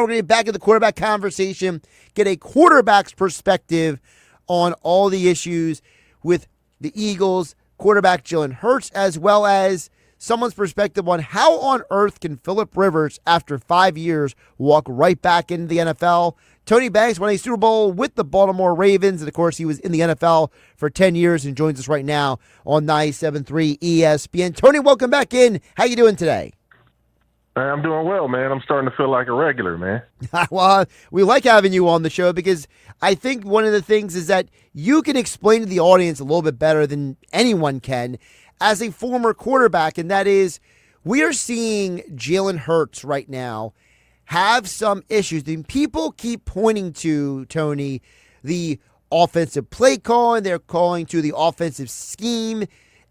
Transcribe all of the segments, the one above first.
We're going to get back in the quarterback conversation, get a quarterback's perspective on all the issues with the Eagles, quarterback Jalen Hurts, as well as someone's perspective on how on earth can Phillip Rivers, after 5 years, walk right back into the NFL. Tony Banks won a Super Bowl with the Baltimore Ravens, and of course he was in the NFL for 10 years and joins us right now on 97.3 ESPN. Tony, welcome back in. How you doing today? I'm doing well, man. I'm starting to feel like a regular, man. Well, we like having you on the show because I think one of the things is that you can explain to the audience a little bit better than anyone can as a former quarterback, and that is we are seeing Jalen Hurts right now have some issues. And people keep pointing to, Tony, the offensive play call, and they're calling to the offensive scheme.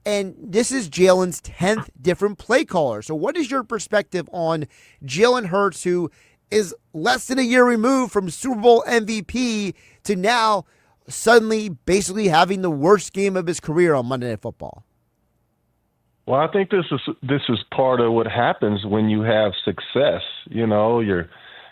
And this is Jalen's 10th different play caller. So what is your perspective on Jalen Hurts, who is less than a year removed from Super Bowl MVP to now suddenly basically having the worst game of his career on Monday Night Football? Well, I think this is part of what happens when you have success. You know, your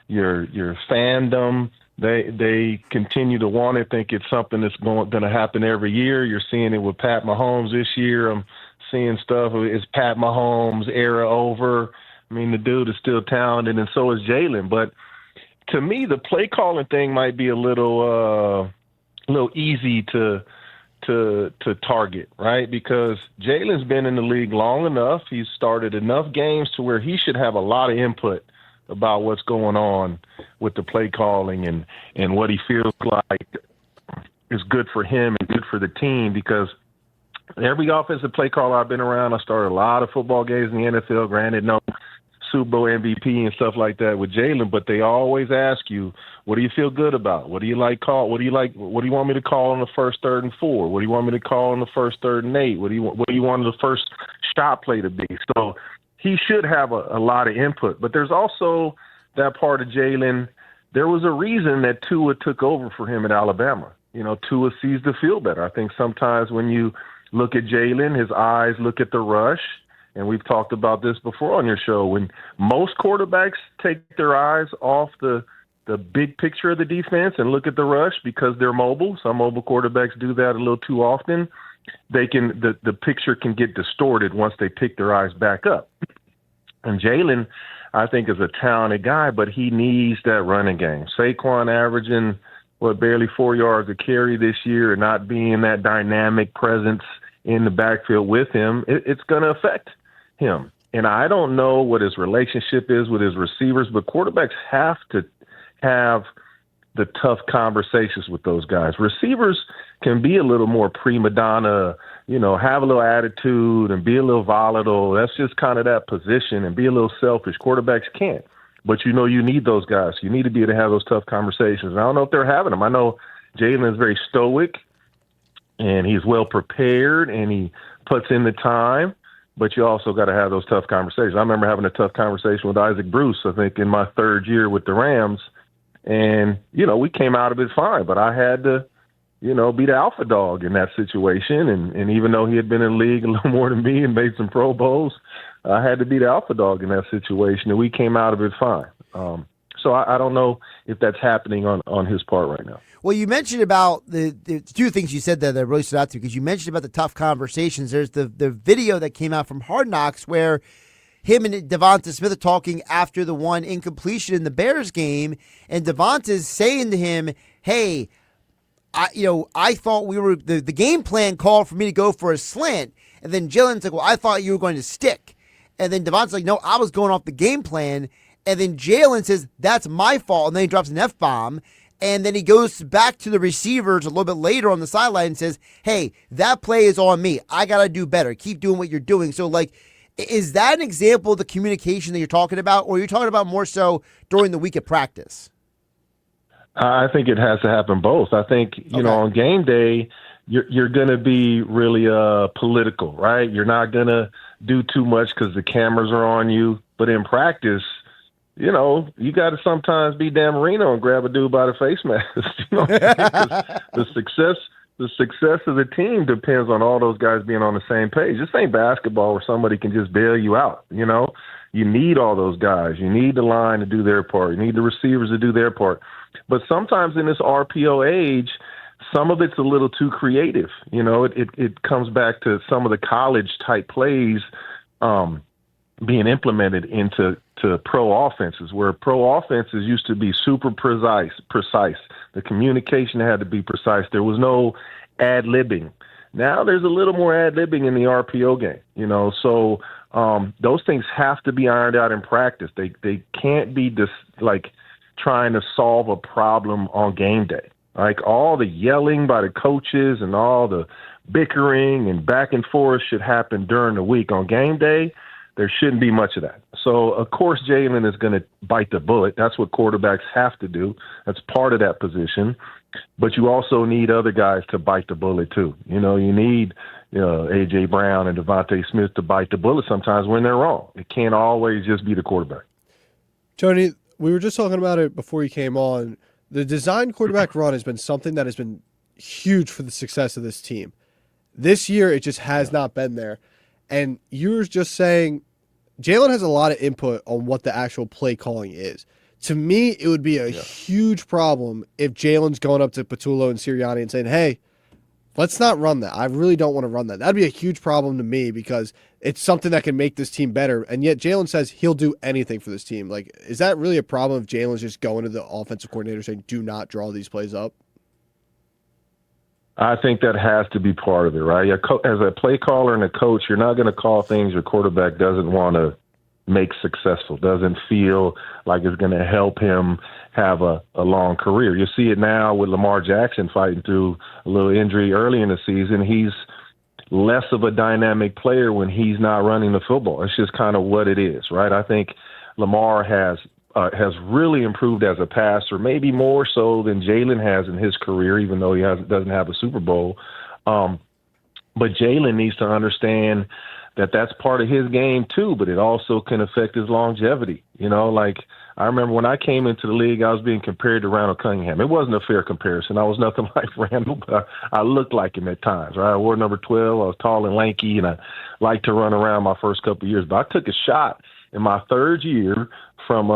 fandom, they continue to want it, think it's something that's going to happen every year. You're seeing it with Pat Mahomes this year. I'm seeing stuff. Is Pat Mahomes' era over? I mean, the dude is still talented, and so is Jalen. But to me, the play calling thing might be a little easy to target, right? Because Jalen's been in the league long enough. He's started enough games to where he should have a lot of input about what's going on with the play calling and what he feels like is good for him and good for the team. Because every offensive play caller I've been around, I started a lot of football games in the NFL, granted no Super Bowl MVP and stuff like that with Jalen, but they always ask you, what do you feel good about? What do you like call? What do you want me to call on the first 3rd and 4? What do you want me to call on the first 3rd and 8? What do you want the first shot play to be? So he should have a lot of input, but there's also that part of Jalen. There was a reason that Tua took over for him at Alabama. You know, Tua sees the field better. I think sometimes when you look at Jalen, his eyes look at the rush. And we've talked about this before on your show. When most quarterbacks take their eyes off the big picture of the defense and look at the rush because they're mobile, some mobile quarterbacks do that a little too often, the picture can get distorted once they pick their eyes back up. And Jalen, I think, is a talented guy, but he needs that running game. Saquon averaging, barely 4 yards a carry this year and not being that dynamic presence in the backfield with him, it's going to affect him. And I don't know what his relationship is with his receivers, but quarterbacks have to have the tough conversations with those guys. Receivers can be a little more prima donna, you know, have a little attitude and be a little volatile. That's just kind of that position, and be a little selfish. Quarterbacks can't. But you know you need those guys. You need to be able to have those tough conversations. And I don't know if they're having them. I know Jalen is very stoic, and he's well prepared, and he puts in the time. But you also got to have those tough conversations. I remember having a tough conversation with Isaac Bruce, I think, in my 3rd year with the Rams. And, you know, we came out of it fine. But I had to, you know, be the alpha dog in that situation. And even though he had been in the league a little more than me and made some Pro Bowls, I had to be the alpha dog in that situation. And we came out of it fine. So I don't know if that's happening on his part right now. Well, you mentioned about the two things you said there that really stood out to me, because you mentioned about the tough conversations. There's the video that came out from Hard Knocks where him and Devonta Smith are talking after the one incompletion in the Bears game, and Devonta's saying to him, hey, I thought we were the game plan called for me to go for a slant. And then Jalen's like, well, I thought you were going to stick. And then Devonta's like, no, I was going off the game plan. And then Jalen says, that's my fault. And then he drops an F-bomb. And then he goes back to the receivers a little bit later on the sideline and says, hey, that play is on me. I got to do better. Keep doing what you're doing. So, like, is that an example of the communication that you're talking about? Or are you talking about more so during the week of practice? I think it has to happen both. I think, you know, on game day, you're going to be really political, right? You're not going to do too much because the cameras are on you. But in practice, you know, you got to sometimes be Dan Marino and grab a dude by the face mask. You know, the success of the team depends on all those guys being on the same page. This ain't basketball where somebody can just bail you out. You know, you need all those guys. You need the line to do their part. You need the receivers to do their part. But sometimes in this RPO age, some of it's a little too creative. You know, it comes back to some of the college-type plays being implemented into pro offenses, where pro offenses used to be super precise. The communication had to be precise. There was no ad-libbing. Now there's a little more ad-libbing in the RPO game, you know, so those things have to be ironed out in practice. They can't be like trying to solve a problem on game day. Like all the yelling by the coaches and all the bickering and back and forth should happen during the week. On game day, there shouldn't be much of that. So, of course, Jalen is going to bite the bullet. That's what quarterbacks have to do. That's part of that position. But you also need other guys to bite the bullet, too. You know, you need A.J. Brown and Devontae Smith to bite the bullet sometimes when they're wrong. It can't always just be the quarterback. Tony, we were just talking about it before you came on. The design quarterback run has been something that has been huge for the success of this team. This year, it just has not been there. And you were just saying Jalen has a lot of input on what the actual play calling is. To me, it would be a huge problem if Jalen's going up to Patullo and Sirianni and saying, hey, let's not run that. I really don't want to run that. That'd be a huge problem to me because it's something that can make this team better. And yet Jalen says he'll do anything for this team. Like, is that really a problem if Jalen's just going to the offensive coordinator saying, do not draw these plays up? I think that has to be part of it, right? As a play caller and a coach, you're not going to call things your quarterback doesn't want to make successful, doesn't feel like it's going to help him have a long career. You see it now with Lamar Jackson fighting through a little injury early in the season. He's less of a dynamic player when he's not running the football. It's just kind of what it is, right? I think Lamar has really improved as a passer, maybe more so than Jalen has in his career, even though he doesn't have a Super Bowl. But Jalen needs to understand that that's part of his game too, but it also can affect his longevity. You know, like I remember when I came into the league, I was being compared to Randall Cunningham. It wasn't a fair comparison. I was nothing like Randall, but I looked like him at times, right? I wore number 12. I was tall and lanky, and I liked to run around my first couple of years. But I took a shot in my third year from,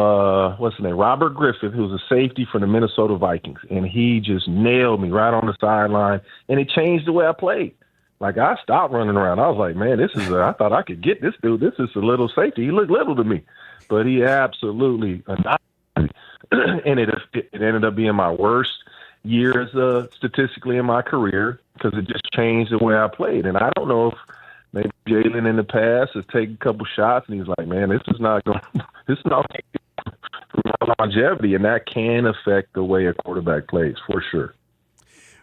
what's his name, Robert Griffith, who was a safety for the Minnesota Vikings. And he just nailed me right on the sideline, and it changed the way I played. Like, I stopped running around. I was like, man, I thought I could get this dude. This is a little safety. He looked little to me. But he absolutely annihilated me. And it ended up being my worst year statistically in my career because it just changed the way I played. And I don't know if maybe Jalen in the past has taken a couple shots and he's like, man, this is not longevity, and that can affect the way a quarterback plays for sure.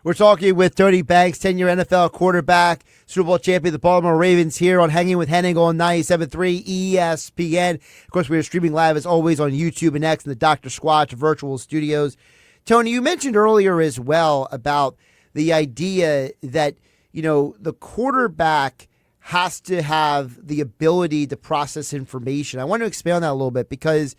We're talking with Tony Banks, 10-year NFL quarterback, Super Bowl champion, the Baltimore Ravens, here on Hanging with Hennig on 97.3 ESPN. Of course, we are streaming live, as always, on YouTube and X in the Dr. Squatch virtual studios. Tony, you mentioned earlier as well about the idea that, you know, the quarterback has to have the ability to process information. I want to expand on that a little bit because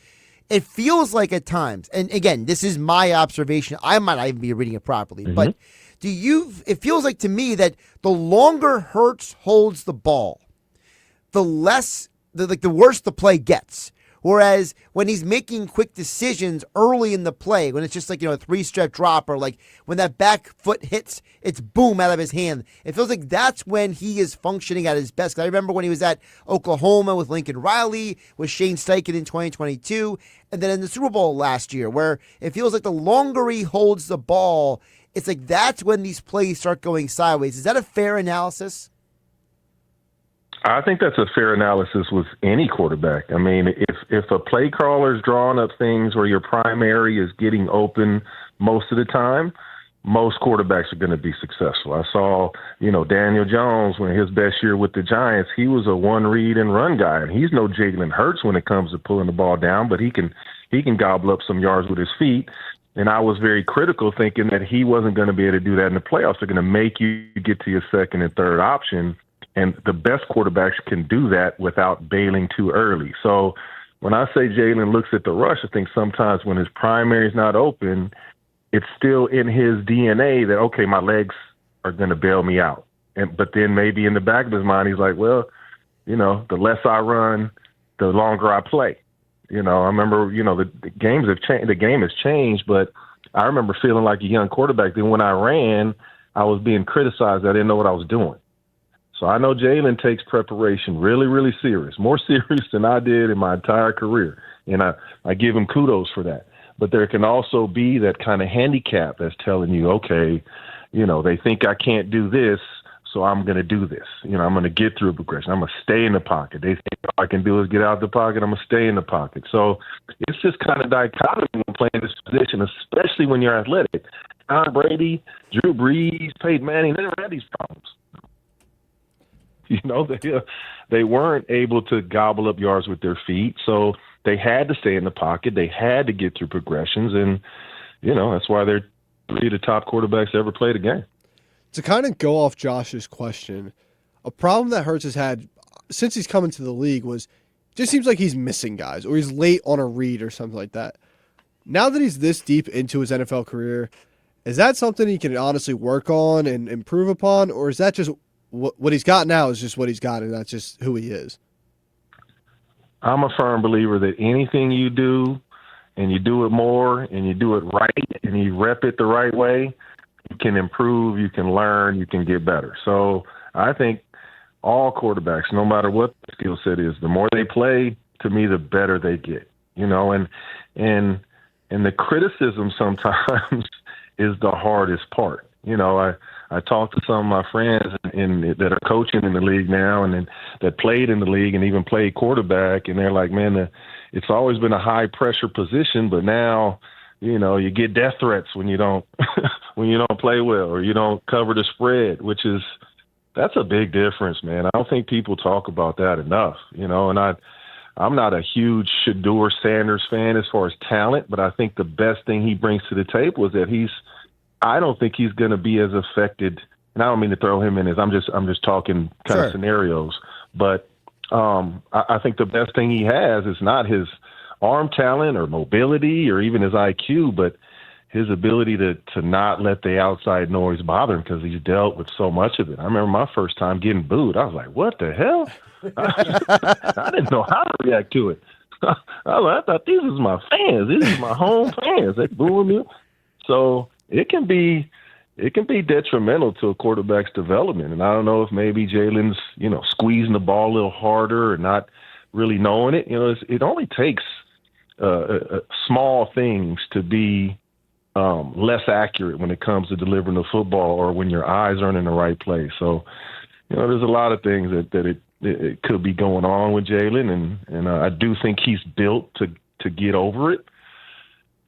it feels like at times, and again, this is my observation, I might not even be reading it properly, but it feels like to me that the longer Hurts holds the ball, the worse the play gets. Whereas when he's making quick decisions early in the play, when it's just like, you know, a 3-step drop, or like when that back foot hits, it's boom out of his hand. It feels like that's when he is functioning at his best. I remember when he was at Oklahoma with Lincoln Riley, with Shane Steichen in 2022, and then in the Super Bowl last year, where it feels like the longer he holds the ball, it's like that's when these plays start going sideways. Is that a fair analysis? I think that's a fair analysis with any quarterback. I mean, if a play caller is drawing up things where your primary is getting open most of the time, most quarterbacks are going to be successful. I saw, you know, Daniel Jones, when his best year with the Giants, he was a one-read and run guy, and he's no Jalen Hurts when it comes to pulling the ball down, but he can gobble up some yards with his feet. And I was very critical, thinking that he wasn't going to be able to do that in the playoffs. They're going to make you get to your second and third option. And the best quarterbacks can do that without bailing too early. So when I say Jalen looks at the rush, I think sometimes when his primary is not open, it's still in his DNA that, okay, my legs are going to bail me out. But then maybe in the back of his mind, he's like, well, you know, the less I run, the longer I play. I remember, the games have changed. The game has changed, but I remember feeling like a young quarterback. Then when I ran, I was being criticized. I didn't know what I was doing. So I know Jalen takes preparation really, really serious, more serious than I did in my entire career. And I give him kudos for that. But there can also be that kind of handicap that's telling you, okay, they think I can't do this, so I'm going to do this. I'm going to get through a progression. I'm going to stay in the pocket. They think all I can do is get out of the pocket. I'm going to stay in the pocket. So it's just kind of dichotomy when playing this position, especially when you're athletic. Tom Brady, Drew Brees, Peyton Manning, they never had these problems. They weren't able to gobble up yards with their feet, so they had to stay in the pocket. They had to get through progressions, and, that's why they're three of the top quarterbacks to ever play the game. To kind of go off Josh's question, a problem that Hurts has had since he's come into the league was just seems like he's missing guys or he's late on a read or something like that. Now that he's this deep into his NFL career, is that something he can honestly work on and improve upon, or is that just what he's got now is just what he's got and that's just who he is? I'm a firm believer that anything you do and you do it more and you do it right and you rep it the right way, you can improve, you can learn, you can get better. So I think all quarterbacks, no matter what the skill set is, the more they play, to me, the better they get. And the criticism sometimes is the hardest part. I talked to some of my friends that are coaching in the league now and that played in the league and even played quarterback, and they're like, man, it's always been a high pressure position, but now, you get death threats when you don't when you don't play well or you don't cover the spread, that's a big difference, man. I don't think people talk about that enough, and I'm not a huge Shedeur Sanders fan as far as talent, but I think the best thing he brings to the table is that I don't think he's going to be as affected. And I don't mean to throw him in as I'm just talking kind of scenarios, but I think the best thing he has is not his arm talent or mobility or even his IQ, but his ability to not let the outside noise bother him because he's dealt with so much of it. I remember my first time getting booed. I was like, what the hell? I didn't know how to react to it. I thought these is my fans. These is my home fans. They booing me. So it can be detrimental to a quarterback's development. And I don't know if maybe Jalen's, squeezing the ball a little harder or not really knowing it. It only takes small things to be less accurate when it comes to delivering the football or when your eyes aren't in the right place. So, there's a lot of things that it could be going on with Jalen, and I do think he's built to get over it.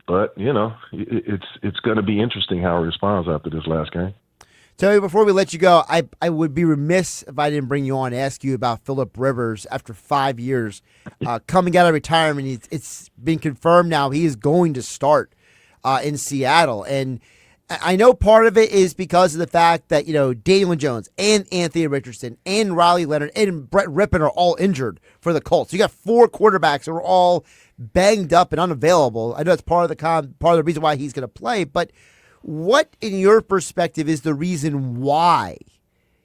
But, it's going to be interesting how he responds after this last game. Terry, before we let you go, I would be remiss if I didn't bring you on and ask you about Phillip Rivers after 5 years coming out of retirement. It's been confirmed now he is going to start in Seattle. And I know part of it is because of the fact that, Daniel Jones and Anthony Richardson and Riley Leonard and Brett Rippon are all injured for the Colts. You got 4 quarterbacks who are all banged up and unavailable. I know that's part of the reason why he's going to play, but what, in your perspective, is the reason why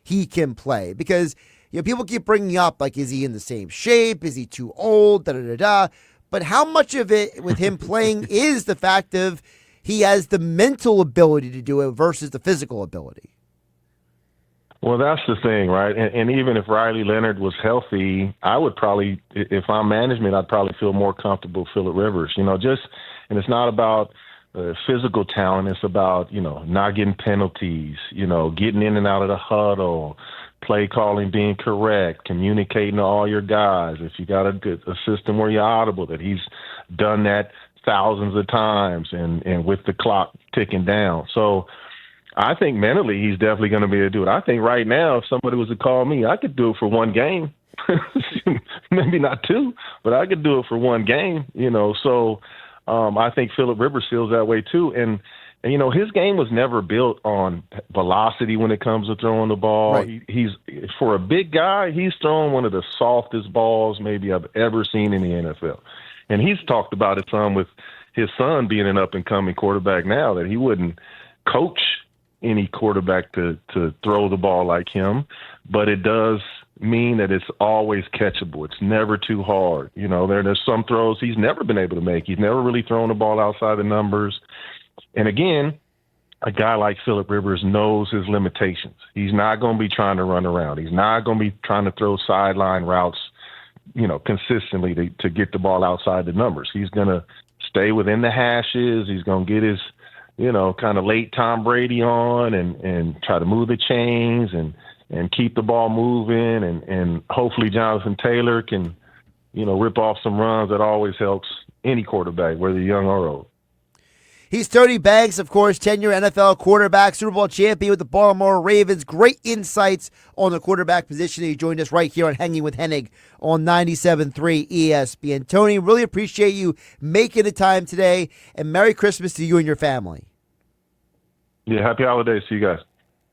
he can play? Because people keep bringing up, like, is he in the same shape? Is he too old? Da-da-da-da. But how much of it with him playing is the fact of he has the mental ability to do it versus the physical ability? Well, that's the thing, right? And even if Riley Leonard was healthy, I would probably, if I'm management, I'd probably feel more comfortable with Phillip Rivers. And it's not about physical talent. It's about, not getting penalties, getting in and out of the huddle, play calling being correct, communicating to all your guys. If you got a system where you're audible, that he's done that thousands of times and with the clock ticking down. So I think mentally he's definitely going to be able to do it. I think right now, if somebody was to call me, I could do it for one game. Maybe not 2, but I could do it for one game, So I think Phillip Rivers feels that way too. And his game was never built on velocity when it comes to throwing the ball. Right. He's for a big guy, he's throwing one of the softest balls maybe I've ever seen in the NFL. And he's talked about it some with his son being an up-and-coming quarterback now, that he wouldn't coach any quarterback to throw the ball like him, but it does mean that it's always catchable. It's never too hard. You know, there's some throws he's never been able to make. He's never really thrown the ball outside the numbers. And again, a guy like Phillip Rivers knows his limitations. He's not going to be trying to run around. He's not going to be trying to throw sideline routes, you know, consistently to get the ball outside the numbers. He's going to stay within the hashes. He's going to get his, you know, kind of late Tom Brady on and try to move the chains and keep the ball moving. And hopefully Jonathan Taylor can, you know, rip off some runs. That always helps any quarterback, whether young or old. He's Tony Banks, of course, 10-year NFL quarterback, Super Bowl champion with the Baltimore Ravens. Great insights on the quarterback position. He joined us right here on Hanging with Hennig on 97.3 ESPN. Tony, really appreciate you making the time today, and Merry Christmas to you and your family. Yeah, happy holidays to you guys.